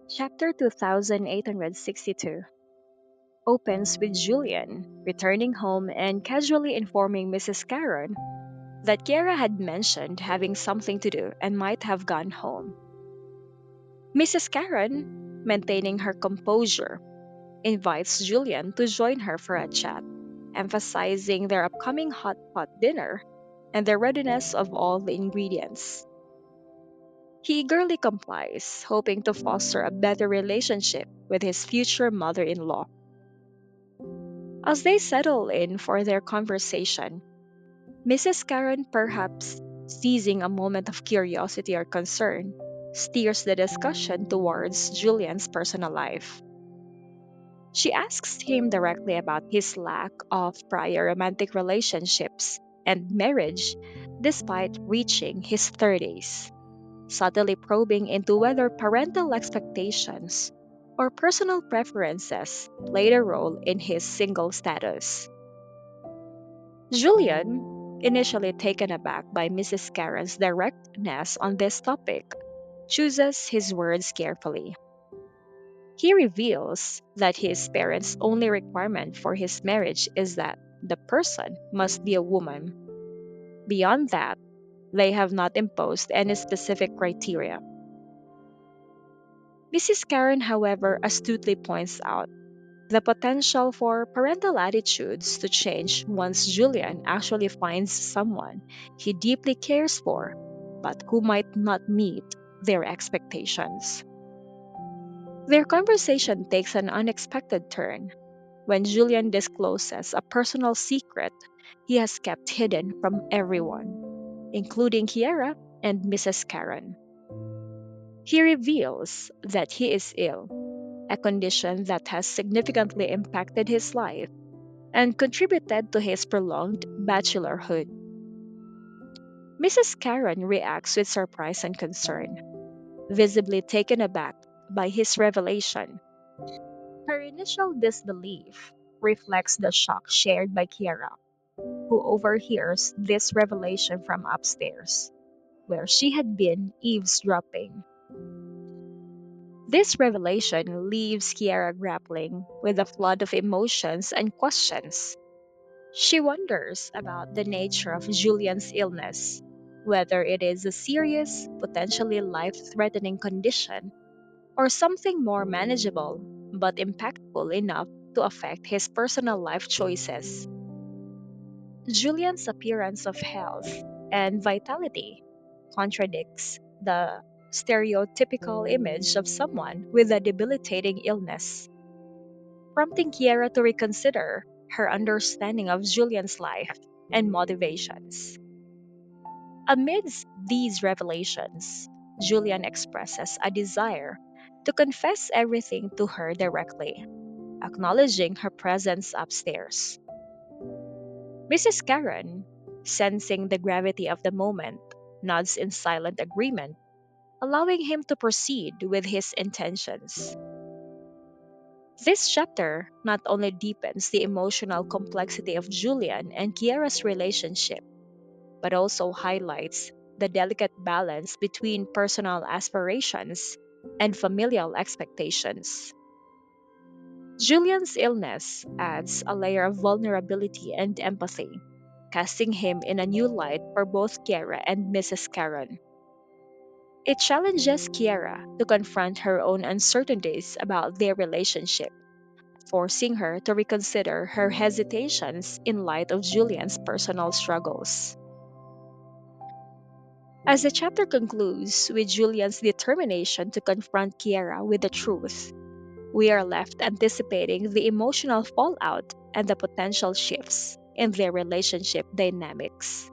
Chapter 2862 opens with Julian returning home and casually informing Mrs. Karen that Kiara had mentioned having something to do and might have gone home. Mrs. Karen, maintaining her composure, invites Julian to join her for a chat, emphasizing their upcoming hot pot dinner and the readiness of all the ingredients. He eagerly complies, hoping to foster a better relationship with his future mother in law. As they settle in for their conversation, Mrs. Karen, perhaps seizing a moment of curiosity or concern, steers the discussion towards Julian's personal life. She asks him directly about his lack of prior romantic relationships and marriage despite reaching his 30s, subtly probing into whether parental expectations or personal preferences played a role in his single status. Julian, initially taken aback by Mrs. Karen's directness on this topic, chooses his words carefully. He reveals that his parents' only requirement for his marriage is that the person must be a woman. Beyond that, they have not imposed any specific criteria. Mrs. Karen, however, astutely points out the potential for parental attitudes to change once Julian actually finds someone he deeply cares for, but who might not meet their expectations. Their conversation takes an unexpected turn when Julian discloses a personal secret he has kept hidden from everyone, including Kiera and Mrs. Karen. He reveals that he is ill, a condition that has significantly impacted his life and contributed to his prolonged bachelorhood. Mrs. Karen reacts with surprise and concern, visibly taken aback by his revelation. Her initial disbelief reflects the shock shared by Kiara, who overhears this revelation from upstairs, where she had been eavesdropping. This revelation leaves Kiara grappling with a flood of emotions and questions. She wonders about the nature of Julian's illness, whether it is a serious, potentially life threatening condition, or something more manageable but impactful enough to affect his personal life choices. Julian's appearance of health and vitality contradicts the stereotypical image of someone with a debilitating illness, prompting Kiera to reconsider her understanding of Julian's life and motivations. Amidst these revelations, Julian expresses a desire to confess everything to her directly, acknowledging her presence upstairs. Mrs. Karen, sensing the gravity of the moment, nods in silent agreement, allowing him to proceed with his intentions. This chapter not only deepens the emotional complexity of Julian and Kiara's relationship, but also highlights the delicate balance between personal aspirations and familial expectations. Julian's illness adds a layer of vulnerability and empathy, casting him in a new light for both Kiara and Mrs. Karen. It challenges Kiara to confront her own uncertainties about their relationship, forcing her to reconsider her hesitations in light of Julian's personal struggles. As the chapter concludes with Julian's determination to confront Kiara with the truth, we are left anticipating the emotional fallout and the potential shifts in their relationship dynamics.